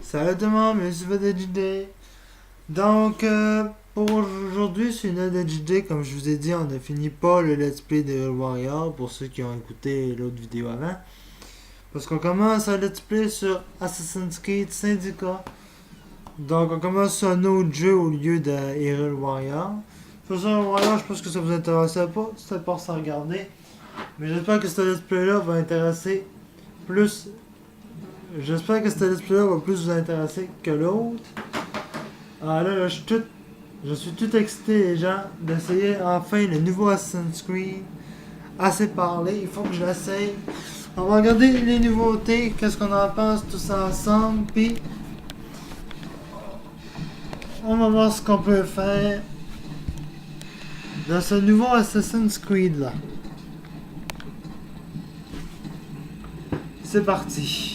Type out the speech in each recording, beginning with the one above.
Salut tout le monde, merci de JD. Donc, pour aujourd'hui, c'est une note de JD. Comme je vous ai dit, on ne finit pas le let's play de Warrior pour ceux qui ont écouté l'autre vidéo avant. Parce qu'on commence un let's play sur Assassin's Creed Syndicate. Donc, on commence sur un autre jeu au lieu de Hyrule Warrior. Sur ça, Warrior, je pense que ça vous intéressait pas. C'était pas sans regarder. Mais j'espère que ce let's play là va intéresser plus. J'espère que ce let's play là va plus vous intéresser que l'autre. Ah là, je suis tout excité les gens d'essayer enfin le nouveau Assassin's Creed. Assez parlé, il faut que je l'essaye. On va regarder les nouveautés, qu'est-ce qu'on en pense tous ensemble, puis on va voir ce qu'on peut faire dans ce nouveau Assassin's Creed là. C'est parti.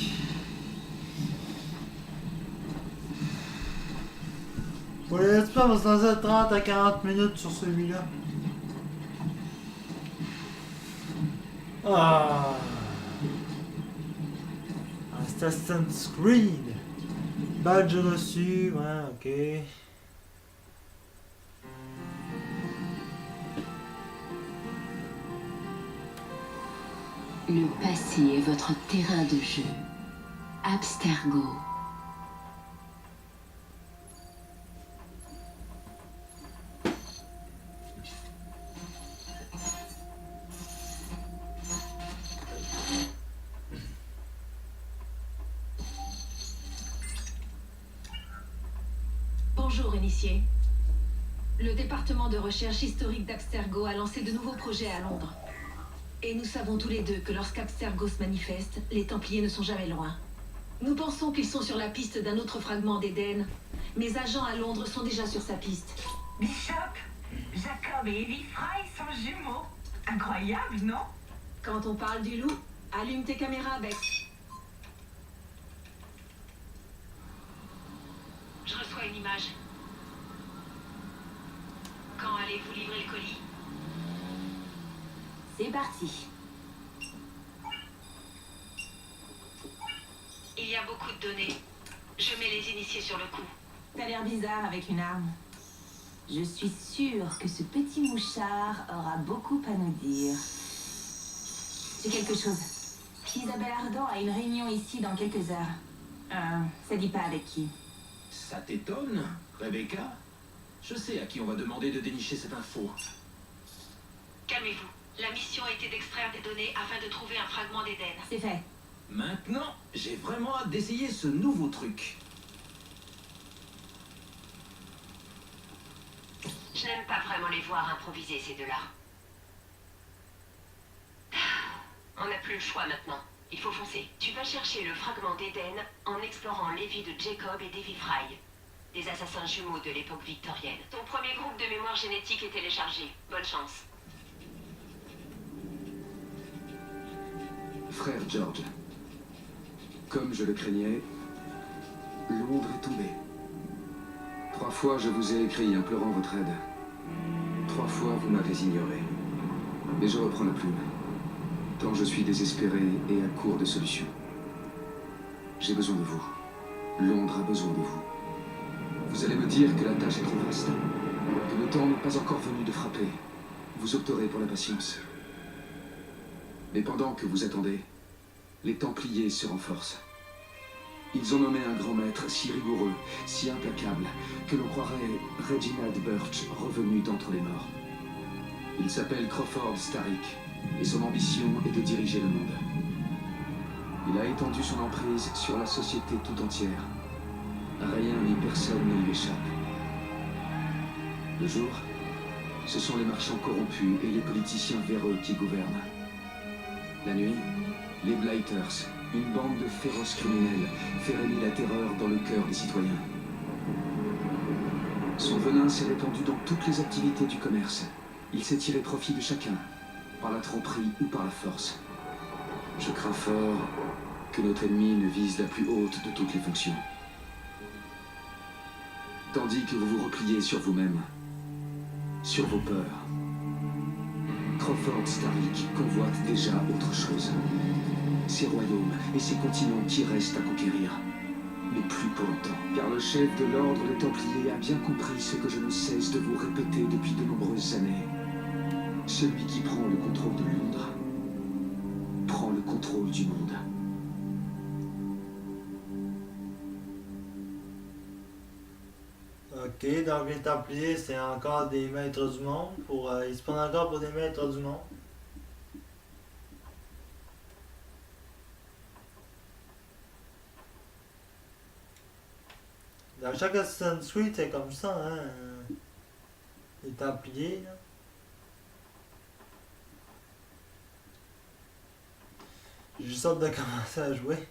Pour les let's play, on va se lancer à 30 à 40 minutes sur celui-là. Ah. Assassin's Creed. Badge reçu, ouais, ok. Le passé est votre terrain de jeu. Abstergo. Bonjour, initié. Le département de recherche historique d'Abstergo a lancé de nouveaux projets à Londres. Et nous savons tous les deux que lorsqu'Abstergo se manifeste, les Templiers ne sont jamais loin. Nous pensons qu'ils sont sur la piste d'un autre fragment d'Éden. Mes agents à Londres sont déjà sur sa piste. Bishop, Jacob et Evie Fry sont jumeaux. Incroyable, non? Quand on parle du loup, allume tes caméras, Bex. Je reçois une image. Quand allez-vous livrer le colis? C'est parti. Il y a beaucoup de données. Je mets les initiés sur le coup. T'as l'air bizarre avec une arme. Je suis sûre que ce petit mouchard aura beaucoup à nous dire. J'ai quelque chose. Isabelle Ardent a une réunion ici dans quelques heures. Ça dit pas avec qui. Ça t'étonne, Rebecca? Je sais à qui on va demander de dénicher cette info. Calmez-vous. La mission a été d'extraire des données afin de trouver un fragment d'Éden. C'est fait. Maintenant, j'ai vraiment hâte d'essayer ce nouveau truc. Je n'aime pas vraiment les voir improviser, ces deux-là. On n'a plus le choix maintenant. Il faut foncer. Tu vas chercher le fragment d'Éden en explorant les vies de Jacob et d'Evie Fry, des assassins jumeaux de l'époque victorienne. Ton premier groupe de mémoire génétique est téléchargé. Bonne chance. Frère George, comme je le craignais, Londres est tombé. 3 fois je vous ai écrit implorant votre aide. 3 fois vous m'avez ignoré. Mais je reprends la plume, tant je suis désespéré et à court de solutions. J'ai besoin de vous. Londres a besoin de vous. Vous allez me dire que la tâche est trop vaste, que le temps n'est pas encore venu de frapper. Vous opterez pour la patience. Mais pendant que vous attendez, les Templiers se renforcent. Ils ont nommé un grand maître si rigoureux, si implacable, que l'on croirait Reginald Birch revenu d'entre les morts. Il s'appelle Crawford Starrick, et son ambition est de diriger le monde. Il a étendu son emprise sur la société tout entière. Rien ni personne ne lui échappe. Le jour, ce sont les marchands corrompus et les politiciens véreux qui gouvernent. La nuit, les Blighters, une bande de féroces criminels, fait régner la terreur dans le cœur des citoyens. Son venin s'est répandu dans toutes les activités du commerce. Il s'est tiré profit de chacun, par la tromperie ou par la force. Je crains fort que notre ennemi ne vise la plus haute de toutes les fonctions. Tandis que vous vous repliez sur vous-même, sur vos peurs, Crawford Starrick convoite déjà autre chose. Ces royaumes et ces continents qui restent à conquérir. mais plus pour longtemps. Car le chef de l'ordre des Templiers a bien compris ce que je ne cesse de vous répéter depuis de nombreuses années. Celui qui prend le contrôle de Londres prend le contrôle du monde. Ok, donc les Templiers, c'est encore des maîtres du monde. Ils se prennent encore pour des maîtres du monde. Dans chaque Assassin's Creed, c'est comme ça, hein. Les Templiers, là. J'ai juste hâte de commencer à jouer.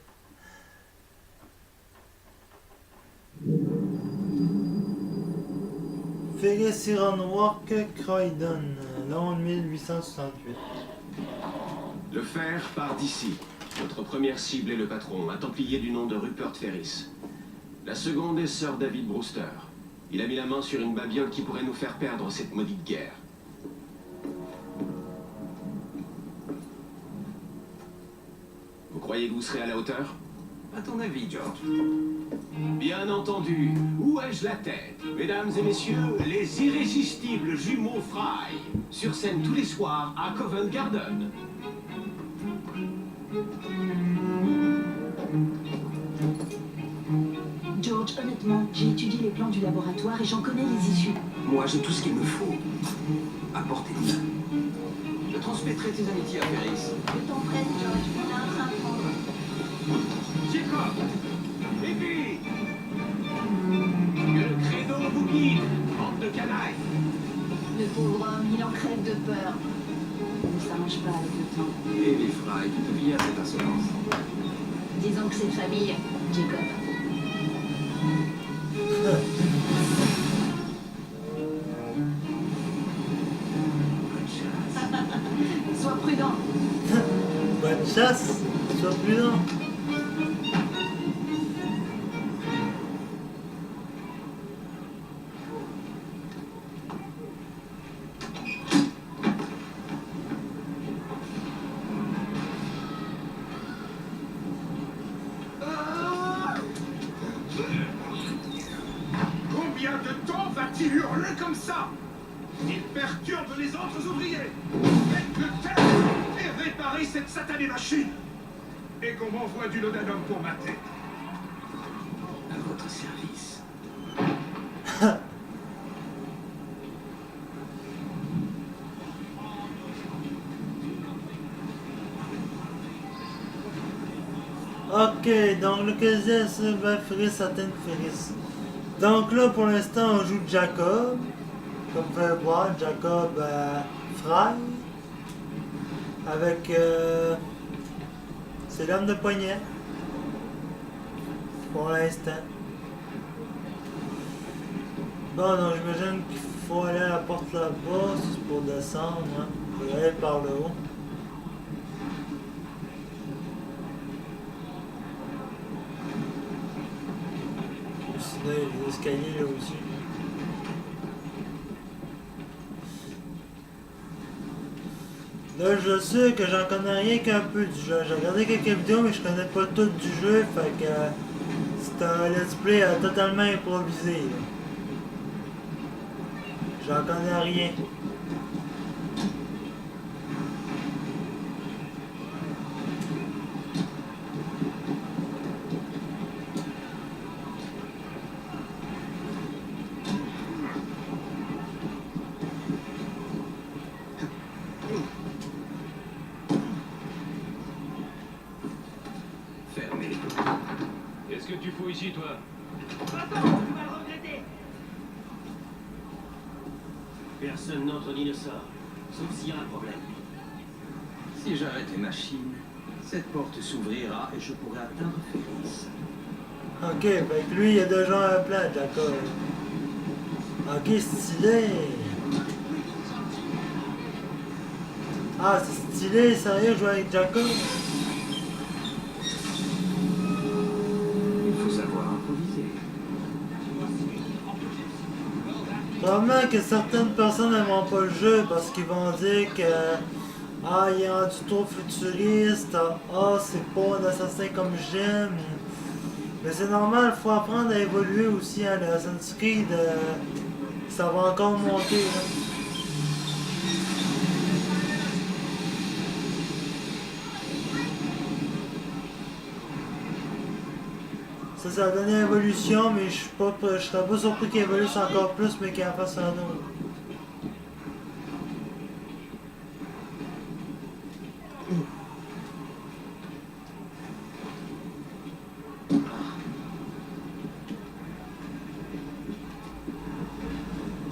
Ferris Ironwork Croydon, Londres 1868. Le fer part d'ici. Notre première cible est le patron, un templier du nom de Rupert Ferris. La seconde est Sir David Brewster. Il a mis la main sur une babiole qui pourrait nous faire perdre cette maudite guerre. Vous croyez que vous serez à la hauteur? À ton avis, George? Bien entendu. Où ai-je la tête? Mesdames et messieurs, les irrésistibles jumeaux Fry. Sur scène tous les soirs à Covent Garden. George, honnêtement, j'ai étudié les plans du laboratoire et j'en connais les issues. Moi, j'ai tout ce qu'il me faut. Apportez-le. Je transmettrai tes amitiés à Ferris. Je t'en prie, George, on a un train à prendre. Jacob! Et puis... Que le credo vous guide, bande de canailles! Le pauvre homme, il en crève de peur. Ne s'arrange pas avec le temps. Et les Fry, tu deviens cette insolence. Disons que c'est de famille, Jacob. Sois prudent. Bonne chasse, sois prudent. Combien de temps va-t-il hurler comme ça? Il perturbe les autres ouvriers. Faites-le taire et réparez cette satanée machine. Et qu'on m'envoie du laudanum pour ma tête. À votre service. Ok, donc le QZ, c'est Ferris, atteint Ferris. Donc là, pour l'instant, on joue Jacob. Comme vous pouvez voir, Jacob Fry. Avec ses lames de poignet. Pour l'instant. Bon, donc j'imagine qu'il faut aller à la porte là-bas, si c'est pour descendre. Hein. Il faut aller par le haut. Sinon, il y a des escaliers là aussi. Là, je sais que j'en connais rien qu'un peu du jeu. J'ai regardé quelques vidéos, mais je connais pas tout du jeu, fait que c'est un let's play totalement improvisé. Là. J'en connais rien. Fermez. Qu'est-ce que tu fous ici, toi? Attends, tu vas le regretter. Personne n'entre ni ne sort, sauf s'il y a un problème. Si j'arrête les machines, cette porte s'ouvrira et je pourrai atteindre Ferris. Ok, fait que lui, il y a déjà un plan, Jacob. Ok, stylé. Ah, c'est stylé, sérieux, jouer avec Jacob. Il faut savoir improviser. Probablement que certaines personnes n'aimeront pas le jeu parce qu'ils vont dire que ah, il est rendu trop futuriste, ah, c'est pas un assassin comme j'aime. Mais c'est normal, faut apprendre à évoluer aussi, hein, le Assassin's Creed, ça va encore monter, là. Ça a donné évolution, mais je serais pas surpris qu'il évolue encore plus, mais qu'il en fasse un autre.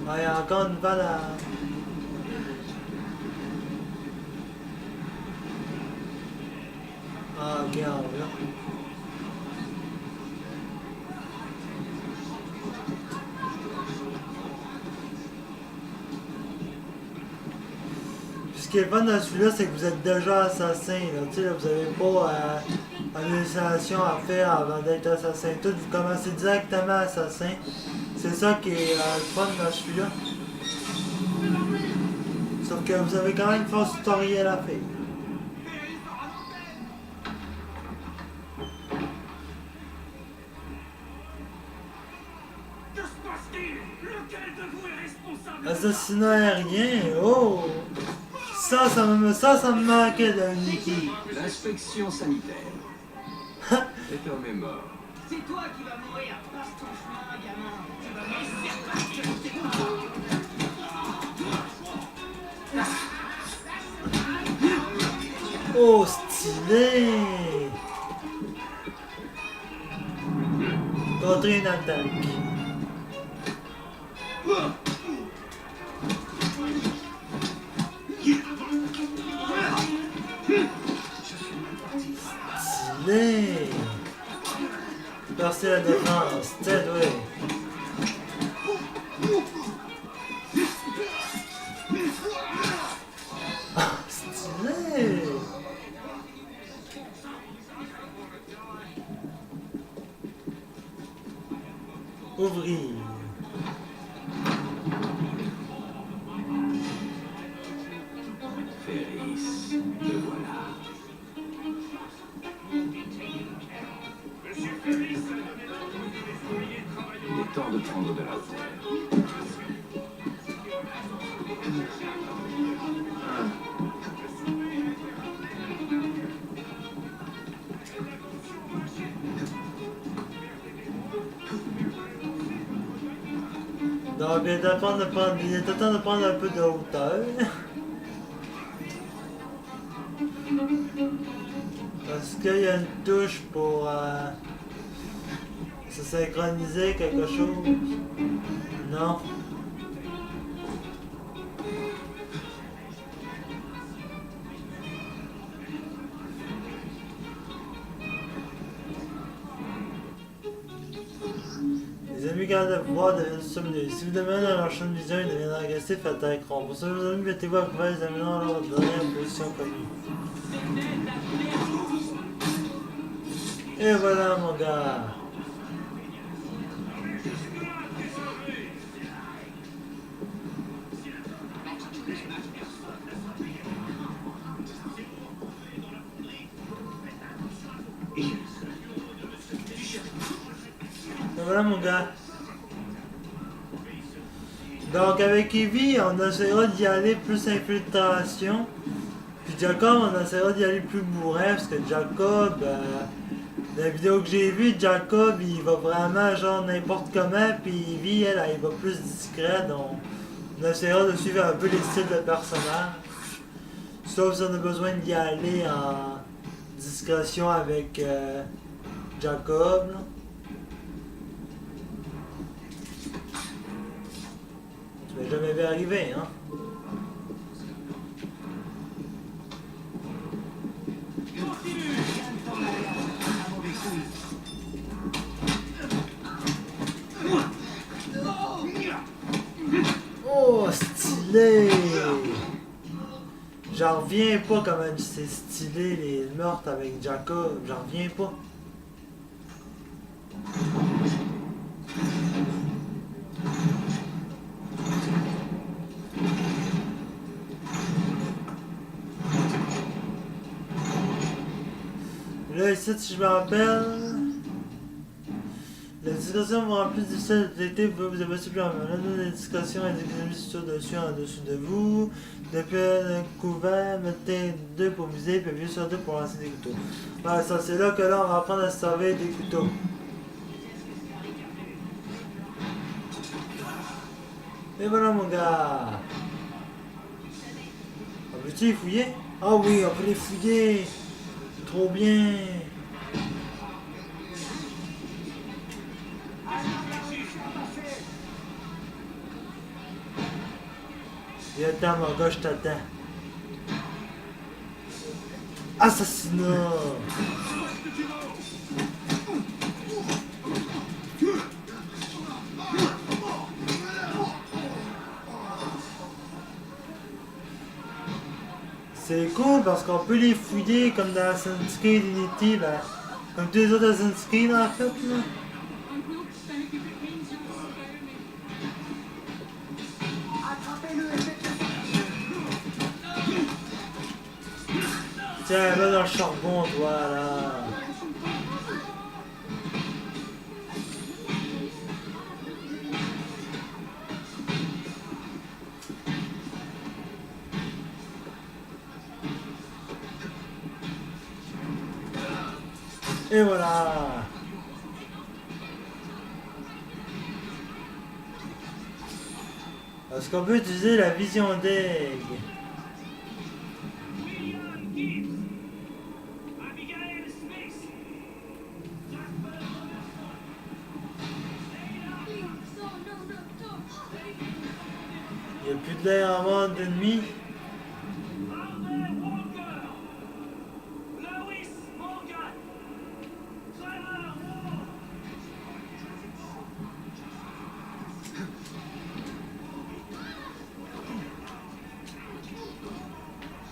Ah, il y a encore une balle à... Ah, ok, en là. Ce qui est fun dans celui-là, c'est que vous êtes déjà assassin. Là. Tu sais, là, vous n'avez pas une initiation à faire avant d'être assassin. Tout, vous commencez directement assassin. C'est ça qui est le fun dans celui-là. Sauf que vous avez quand même une phase tutoriel à faire. Que se passe-t-il? Lequel de vous est responsable? Assassinat aérien, oh! Ça me manquait d'un Niki. L'inspection sanitaire. Cet homme est mort. C'est toi qui vas mourir. Passe ton chemin, gamin. Tu vas me laisser partir. Oh, stylé! Contrer une attaque. Stylé! Percer la défense, Ted, ouais. Ah, stylé! Ouvrir. Ferris, le voilà. Monsieur Ferris a donné l'ordre que les ouvriers travaillent Il est temps de prendre de la hauteur. Donc, il est temps de prendre un peu de hauteur. Parce qu'il y a une touche pour se synchroniser quelque chose. Non. Les ennemis capables de pouvoir deviennent somnolents. Si vous demeurez dans leur champ de vision, ils deviennent agressifs et attaqueront. Pour ça, vos amis, mettez-vous à couvert les amenant dans leur dernière position connue. Et voilà, mon gars. Et voilà, mon gars. Donc, avec Evie, on essaiera d'y aller plus infiltration. Puis Jacob, on essaiera d'y aller plus bourrin, parce que Jacob, dans la vidéo que j'ai vue, Jacob, il va vraiment genre n'importe comment, puis Evie, elle va plus discrète, donc on essaiera de suivre un peu les styles de personnages. Sauf si on a besoin d'y aller en discrétion avec Jacob, là. Tu m'as jamais vu arriver, hein? Oh, stylé! J'en reviens pas comment c'est stylé les meurtres avec Jacob, j'en reviens pas. Là, ici, si je me rappelle, La discrétion vous rend plus difficile à détecter, vous pouvez vous abaisser plus rapidement. La discrétion est des dessus en dessous de vous. Depuis un couvert, mettez 2 pour viser, puis appuyez sur 2 pour lancer des couteaux. Voilà, ça c'est là que là on va apprendre à se servir des couteaux. Et voilà mon gars. On peut-tu les fouiller? Ah oui, on peut les fouiller. Trop bien. Viens-t'en mon gars, je t'attends. Assassinat. C'est cool parce qu'on peut les fouiller comme dans Assassin's Creed Unity, ben, comme tous les autres Assassin's Creed en fait. Là. Tiens, va dans le charbon, toi, là. Et voilà. Est-ce qu'on peut utiliser la vision d'aigle? Il n'y a plus de l'air en mode d'ennemi.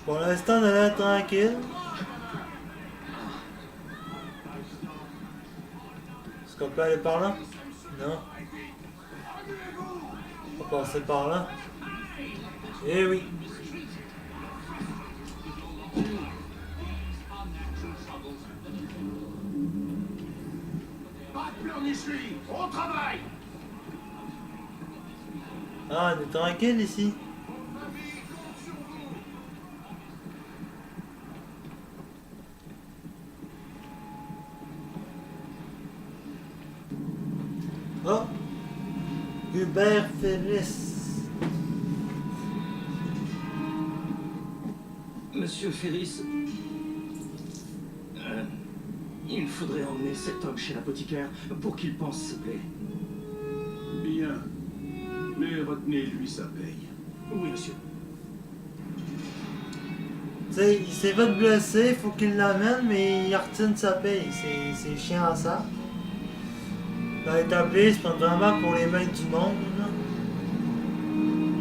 Pour l'instant, on a l'air tranquille. Est-ce qu'on peut aller par là? Non. On va passer par là. Eh oui. Pas de pleurnicherie, au travail. Ah, on est tranquille ici. Oh! Hubert Ferris. Monsieur Ferris, il faudrait emmener cet homme chez l'apothicaire pour qu'il pense, s'il vous plaît. Bien. Mais retenez-lui sa paye. Oui, monsieur. Tu sais, il s'est fait blesser, faut qu'il l'amène, mais il retienne sa paye. C'est chiant ça. Dans les tablés, c'est pas vraiment pour les maîtres du monde, là.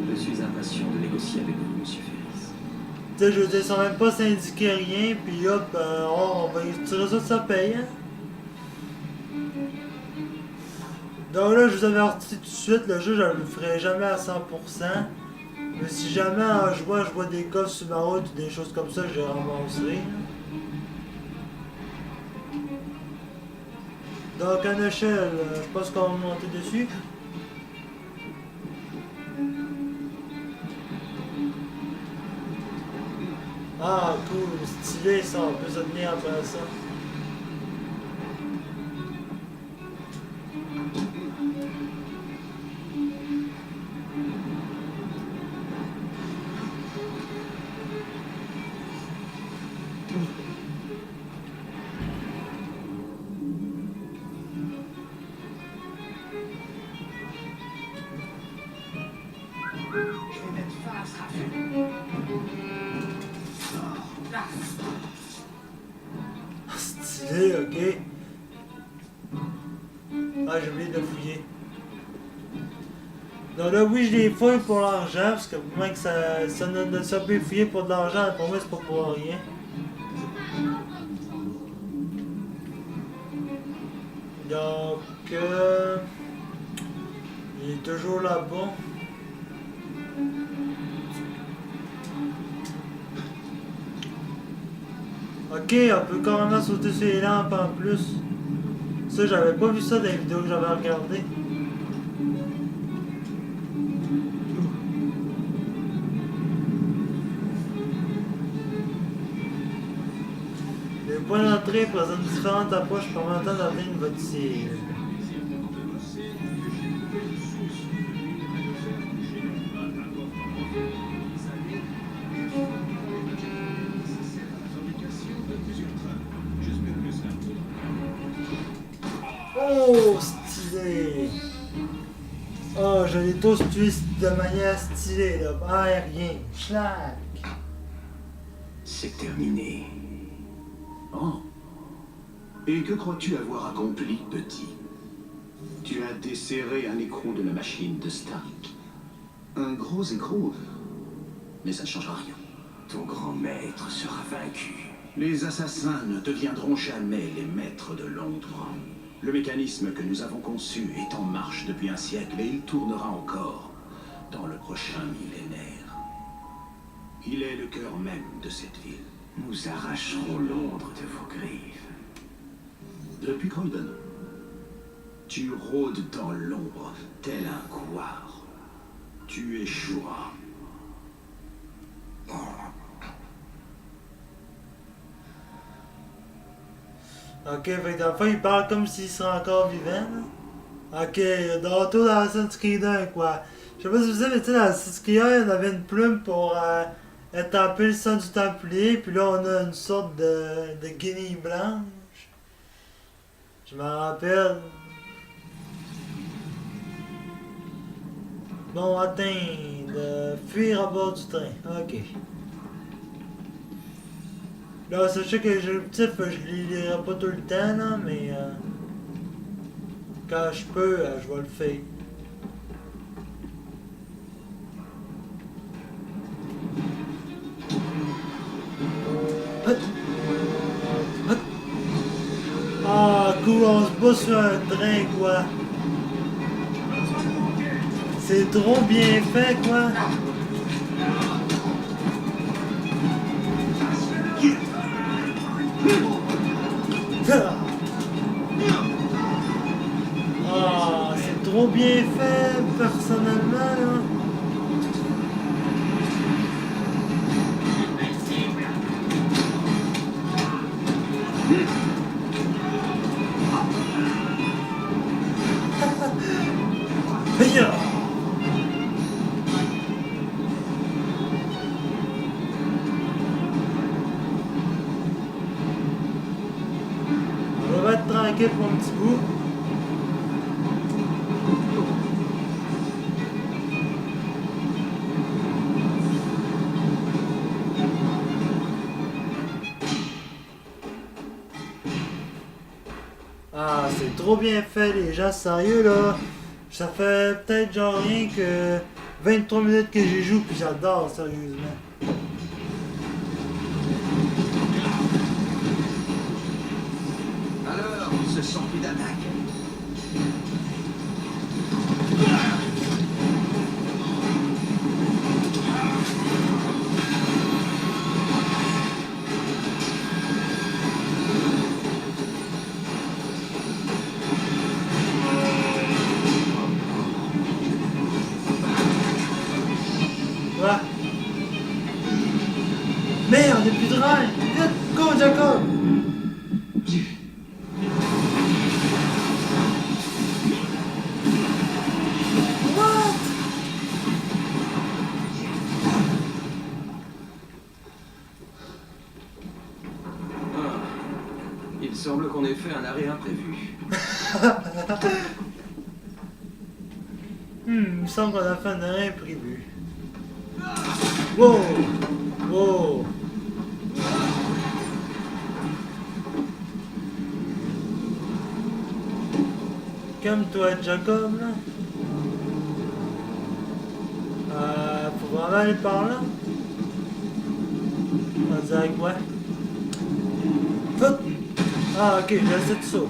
Je suis impatient de négocier avec vous, monsieur Ferris. Tu sais, je veux dire, sans même pas s'indiquer rien, puis hop, on va y retirer ça de sa paye, hein. Donc là, je vous avertis tout de suite, le jeu, je le ferai jamais à 100%. Mais si jamais je vois des coffres sur ma route ou des choses comme ça, je les ramasserai. Donc en échelle, je pense qu'on va monter dessus. Ah cool, stylé ça, on peut se tenir après ça. Stylé, ok. Ah, j'ai oublié de fouiller. Donc là, oui, je les fouille pour l'argent, parce que pour moi, que ça peut fouiller pour de l'argent, pour moi, c'est pas pour rien. Donc, il est toujours là-bas. Ok, on peut carrément sauter sur les lampes en plus. Ça, j'avais pas vu ça dans les vidéos que j'avais regardées. Les points d'entrée présentent différentes approches permettant d'atteindre votre cible. Oh, stylé! Oh, je l'ai tous tués de manière stylée, là. Aérien. Schlack! C'est terminé. Oh. Et que crois-tu avoir accompli, petit? Tu as desserré un écrou de la machine de Stark. Un gros écrou. Mais ça ne changera rien. Ton grand maître sera vaincu. Les assassins ne deviendront jamais les maîtres de Londres. Le mécanisme que nous avons conçu est en marche depuis un siècle et il tournera encore dans le prochain millénaire. Il est le cœur même de cette ville. Nous arracherons Londres de vos griffes. Depuis Croydon, tu rôdes dans l'ombre tel un couard. Tu échoueras. Ok, fait que dans le fond, il parle comme s'il serait encore vivant, là. Ok, de retour dans Assassin's Creed 1, quoi. Je sais pas si vous savez, mais tu sais, dans Assassin's Creed 1, il y en avait une plume pour étamper le sang du Templier, puis là, on a une sorte de guenille blanche. Je m'en rappelle. Bon, atteint de fuir à bord du train. Ok. Là, sachez que j'ai le petit, je les lirai pas tout le temps, là, mais quand je peux, je vais le faire. Ah, cool, on se bat sur un train, quoi. C'est trop bien fait, quoi. Ah, c'est trop bien fait, personnellement, là. On va être tranquille pour un petit bout. Ah, c'est trop bien fait, les gens, sérieux, là. Ça fait peut-être genre rien que 23 minutes que j'y joue, puis j'adore, sérieusement. Alors, ce sont plus d'attaque. Ouais. Merde, il n'y a plus de rail. Vite, go, Jacob. What? Il semble qu'on ait fait un arrêt imprévu. Il me semble qu'on a fait un arrêt imprévu. Wow! Wow! Calme-toi, Jacob, là. Faut vraiment aller par là. On dirait quoi? Foot! Ah, ok, j'ai assez de saut.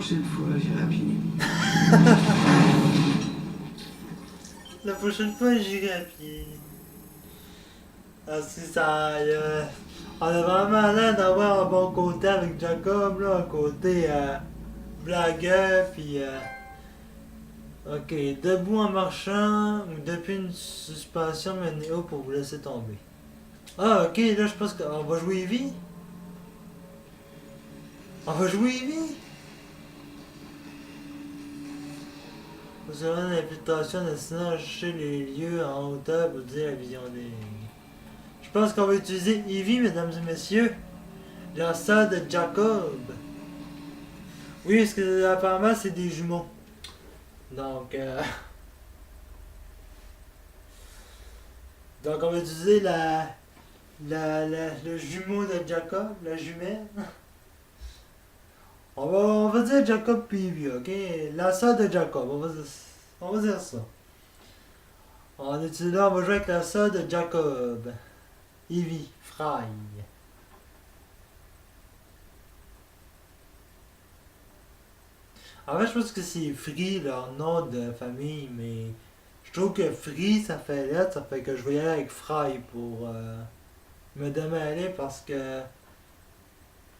prochaine fois, j'irai à pied. La prochaine fois, j'irai à pied. Ah, si ça. On a vraiment l'air d'avoir un bon côté avec Jacob, là, un côté blagueur, puis. Ok, debout en marchant ou depuis une suspension menée haut pour vous laisser tomber. Ah, ok, là, je pense qu'on va jouer Evie. On va jouer Evie. Vous aurez une infiltration destinée à chercher les lieux en hauteur pour dire la vision des lignes. Je pense qu'on va utiliser Evie, mesdames et messieurs. La sœur de Jacob. Oui, parce que apparemment c'est des jumeaux. Donc, donc on va utiliser le jumeau de Jacob, la jumelle. On va dire Jacob puis Evie, ok? La sœur de Jacob, on va dire ça. On va jouer avec la sœur de Jacob. Evie, Fry. En fait, je pense que c'est Free leur nom de famille, mais je trouve que Free ça fait lettre, ça fait que je vais y aller avec Fry pour me démêler parce que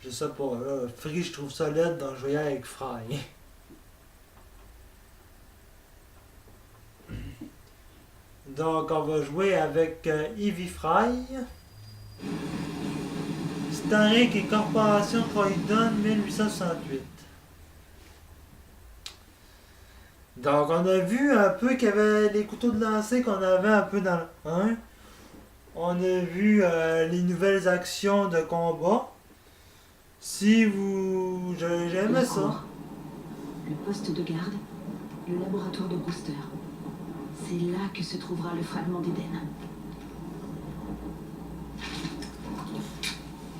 je sais pas, là, Free je trouve ça lettre, donc je vais y aller avec Fry. Donc on va jouer avec Evie Fry. Starrick et Corporation Croydon 1868. Donc on a vu un peu qu'il y avait les couteaux de lancer qu'on avait un peu dans le 1. On a vu les nouvelles actions de combat. Si vous... J'aimais ça. Le poste de garde, le laboratoire de Brewster. C'est là que se trouvera le fragment d'Éden.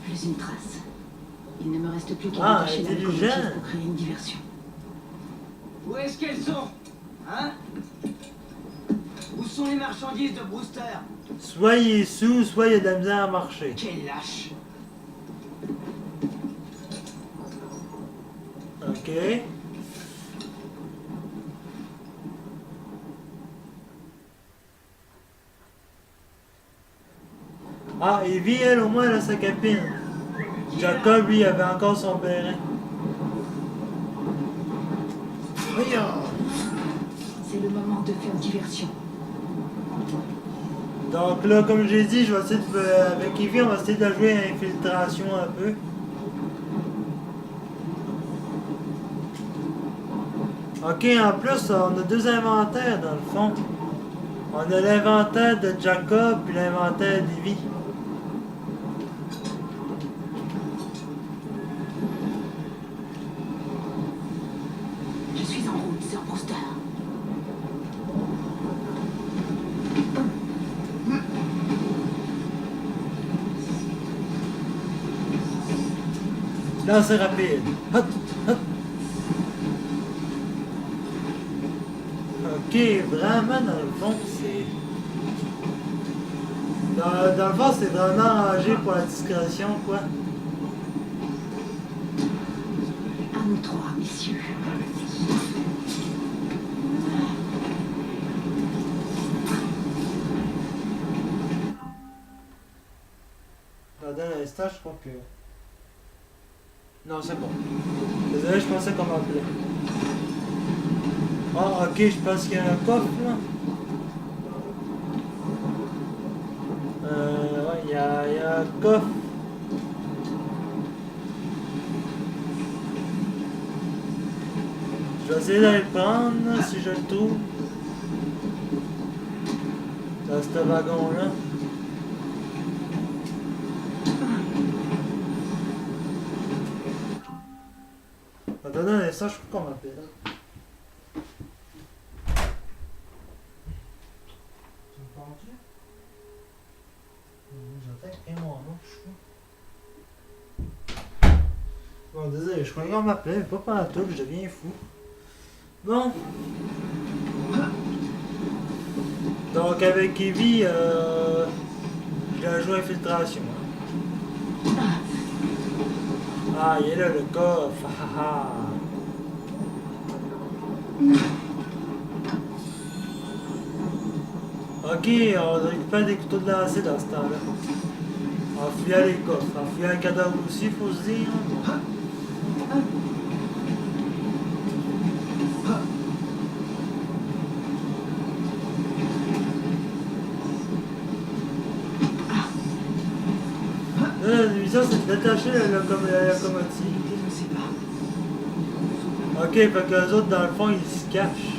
Plus une trace. Il ne me reste plus qu'à détacher la locomotive pour créer une diversion. Où est-ce qu'elles sont? Hein? Où sont les marchandises de Brewster? Soit il est sous, soit il y a de la misère à marcher. Quel lâche! Ok. Ah, Evie, elle, au moins, elle a sa capine. Jacob, lui, avait encore son béret. Voyons. C'est le moment de faire diversion. Donc là, comme j'ai dit, je vais essayer de, avec Evie, on va essayer de jouer à infiltration un peu. Ok, en plus, on a deux inventaires dans le fond. On a l'inventaire de Jacob puis l'inventaire d'Evie. Je suis en route, Sir Brewster. Là, c'est rapide. Hop, hop. Ok, vraiment, dans le fond, c'est... Dans le fond, c'est vraiment rangé pour la discrétion, quoi. À nous trois, messieurs. Dans l'instant, je crois que... Non, c'est bon. Désolé, je pensais qu'on m'appelait. Ah, ok, je pense qu'il y a un coffre, là. Ouais, il y a un coffre. Je vais essayer d'aller le prendre, là, si je le trouve. Dans ce wagon-là. Attendez un instant, je crois qu'on m'appelle, là. Tu me penses-tu? J'entends écrire mon nom, je crois. Bon, désolé, je croyais qu'on m'appelait, mais pas pendant tout, je deviens fou. Bon. Donc, avec Evie, j'ai un joué infiltration. Hein. Ah, il est là le coffre. Ah, ah. Ok, on récupère des couteaux de lancer dans ce temps-là. En fouillant les coffres. En fouillant un cadavre aussi, faut se dire. Là, la mission, c'est de détacher la locomotive. Je sais pas. Ok, fait que les autres, dans le fond, ils se cachent.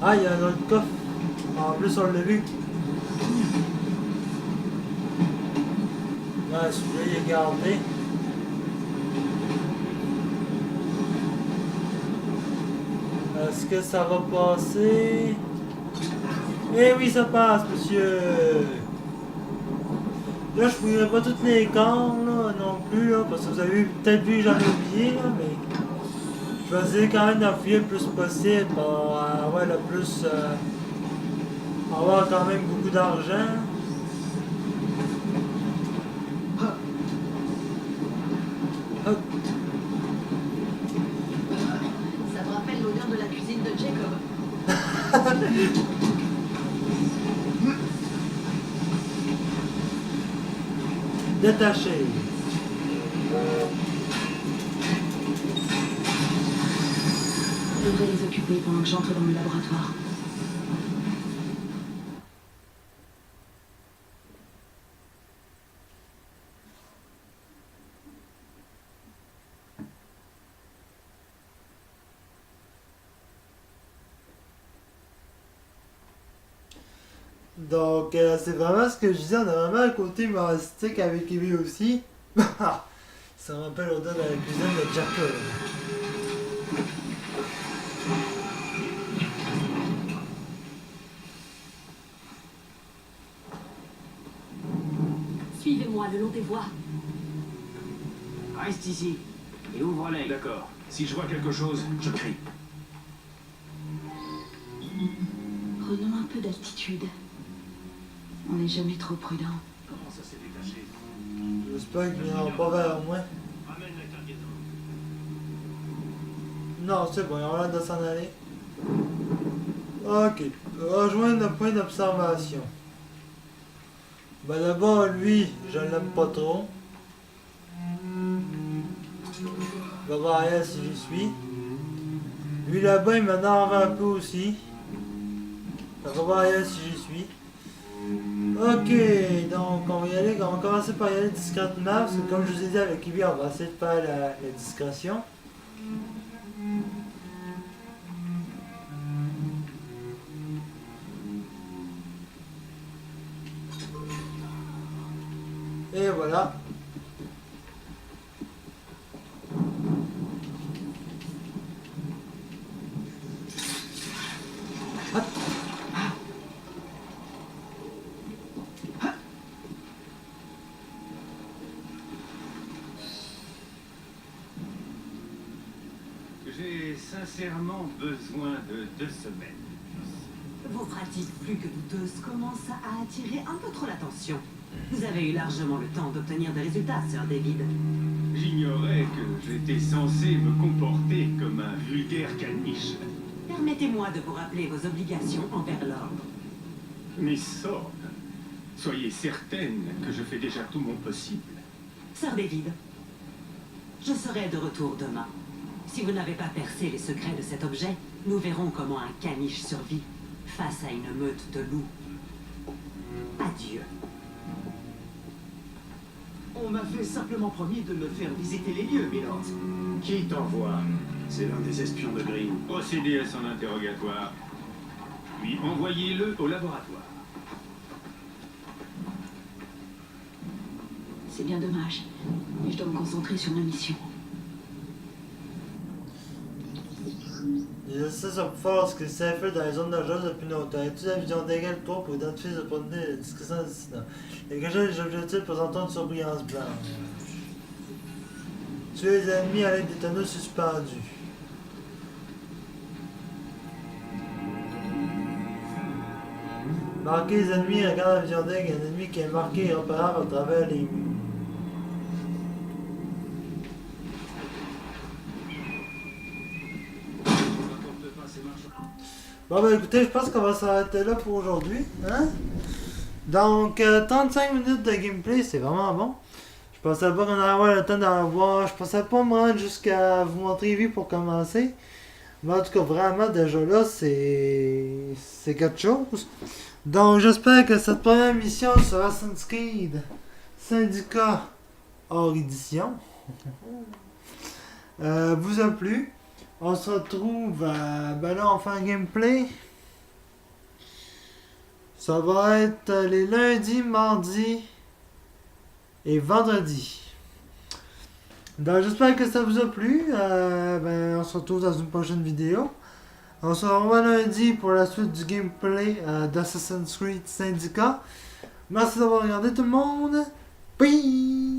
Ah, il y a un autre coffre. En plus, on l'a vu. Ouais, celui-là, il est gardé. Est-ce que ça va passer? Eh oui, ça passe, monsieur! Là, je fouillerai pas toutes les camps, là, non plus, là, parce que vous avez peut-être vu, j'en ai oublié, là, mais... Je vais essayer quand même d'en fouiller le plus possible pour avoir le plus... avoir quand même beaucoup d'argent. Hop. Ça me rappelle l'odeur de la cuisine de Jacob. Détaché. Je devrais les occuper pendant que j'entre dans le laboratoire. Donc, c'est vraiment ce que je disais, on a vraiment un côté humoristique avec Ivy aussi. Ça me rappelle l'odeur de la cuisine de Jacob. Suivez-moi le long des voies. Reste ici et ouvre-les. D'accord. Si je vois quelque chose, je crie. Prenons un peu d'altitude. On n'est jamais trop prudent. Comment ça s'est détaché? J'espère qu'ils viendront pas vers moi. Ramène la cargaison. Non, c'est bon, ils ont l'air de s'en aller. Ok, rejoindre le point d'observation. Ben là-bas, lui, je l'aime pas trop. Je vais voir ailleurs si j'y suis. Lui là-bas, il m'énerve un peu aussi. Je vais voir ailleurs si j'y suis. Ok, donc on va y aller, on va commencer par y aller discrètement, parce que comme je vous ai dit avec Ivy, on va essayer de faire la discrétion. Et voilà. J'ai sincèrement besoin de 2 semaines. Vos pratiques plus que douteuses commencent à attirer un peu trop l'attention. Vous avez eu largement le temps d'obtenir des résultats, Sir David. J'ignorais que j'étais censé me comporter comme un vulgaire caniche. Permettez-moi de vous rappeler vos obligations envers l'ordre. Miss Thorne, soyez certaine que je fais déjà tout mon possible. Sir David, je serai de retour demain. Si vous n'avez pas percé les secrets de cet objet, nous verrons comment un caniche survit face à une meute de loups. Adieu. On m'avait simplement promis de me faire visiter les lieux, Milord. Qui t'envoie? C'est l'un des espions de Green. Procédez à son interrogatoire, puis envoyez-le au laboratoire. C'est bien dommage, mais je dois me concentrer sur ma mission. Et ça, ça peut faire ce que ça fait dans les zones dangereuses depuis longtemps. Étudie la vision d'égal 3 pour identifier les opportunités de discussion d'incident. Dégager les objectifs présentant une surbrillance blanche. Tuer les ennemis à l'aide des tonneaux suspendus. Marquer les ennemis, regarde la vision d'aigle, un ennemi qui est marqué et repérable à travers les murs. Bon ben écoutez, je pense qu'on va s'arrêter là pour aujourd'hui. Hein? Donc 35 minutes de gameplay, c'est vraiment bon. Je pensais pas qu'on allait avoir le temps d'en voir. Je pensais pas me rendre jusqu'à vous montrer les vues pour commencer. Mais en tout cas, vraiment, déjà là, c'est quelque chose. Donc j'espère que cette première mission sur Assassin's Creed Syndicat hors édition vous a plu. On se retrouve ben là on fait un gameplay. Ça va être les lundis, mardis et vendredis. Donc j'espère que ça vous a plu. Ben on se retrouve dans une prochaine vidéo. On se revoit lundi pour la suite du gameplay d'Assassin's Creed Syndicat. Merci d'avoir regardé tout le monde. Peace!